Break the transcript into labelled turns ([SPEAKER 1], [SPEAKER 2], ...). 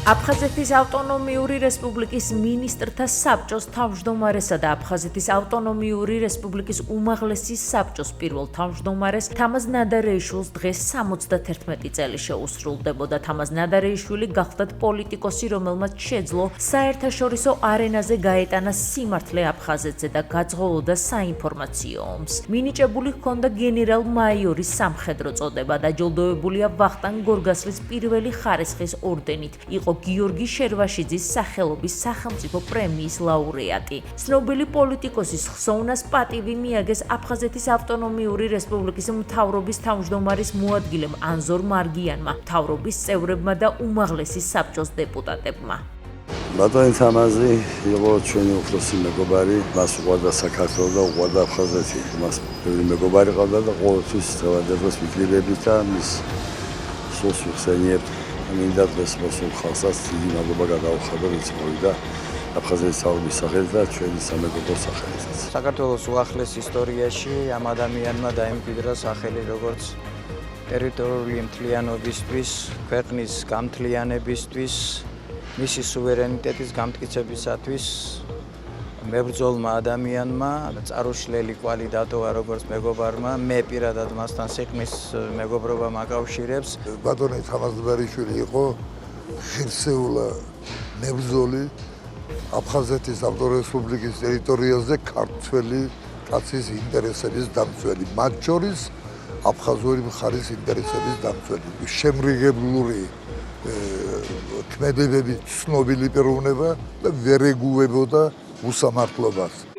[SPEAKER 1] აფხაზეთის ავტონომიური რესპუბლიკის მინისტრთა საბჭოს თავმჯდომარესა და აფხაზეთის ავტონომიური რესპუბლიკის უმაღლესი საბჭოს პირველ თავმჯდომარეს თამაზ ნადარეიშვილს დღეს 71 წელი შეუსრულდებოდა. თამაზ ნადარეიშვილი გახლდათ პოლიტიკოსი, რომელმაც შეძლო საერთაშორისო არენაზე გაეტანა სიმართლე აფხაზეთზე და გაძღოლოდა საინფორმაციო ომს. მინიჭებული ჰქონდა გენერალ-მაიორის სამხედრო წოდება, დაჯილდოებულია ვახტანგ გორგასლის პირველი ხარისხის ორდენით. იყო გიორგი შერვაშიძის სახელობის სახელმწიფო პრემიის ლაურეატი. ცნობილი პოლიტიკოსის ხსოვნას პატივი მიაგეს აფხაზეთის ავტონომიური რესპუბლიკის მთავრობის თავმჯდომარის მოადგილემ ანზორ მარგიანმა, მთავრობის წევრებმა და უმაღლესი საბჭოს დეპუტატებმა.
[SPEAKER 2] ბატონი თამაზი იყო ჩვენი უფროსი მეგობარი, მას უყვარდა საქართველო და უყვარდა აფხაზეთი. მას ბევრი მეგობარი ყავდა და ყოველთვის დღევანდელს ვიკლებებით და მის სულს ვიხსენიებთ. მინდა დღეს მოსულ ხალხსაც დიდი მადლობა გადაუხადო, ვინც მოვიდა აფხაზეთის თავრობის სახელით და ჩვენი სამეგობრო სახელითაც.
[SPEAKER 3] საქართველოს უახლეს ისტორიაში ამ ადამიანმა დაიმკვიდრა სახელი როგორც ტერიტორიული მთლიანობისთვის, ქვეყნის გამთლიანებისთვის, მისი სუვერენიტეტის გამტკიცებისათვის მებრძოლმა ადამიანმა წარუშლელი კვალი დატოვა როგორც მეგობარმა, მე პირადად მასთან სიყმის მეგობრობა მაკავშირებს.
[SPEAKER 4] ბატონი თამაზ ნადარეიშვილი იყო ღირსეული მებრძოლი აფხაზეთის ავტორესპუბლიკის ტერიტორიაზე ქართველი კაცის ინტერესების დამცველი, მათ შორის აფხაზური მხარის ინტერესების დამცველი. შემრიგებლური ქმედებებით ცნობილი პიროვნება და ვერ ეგუებოდა უსამართლობას.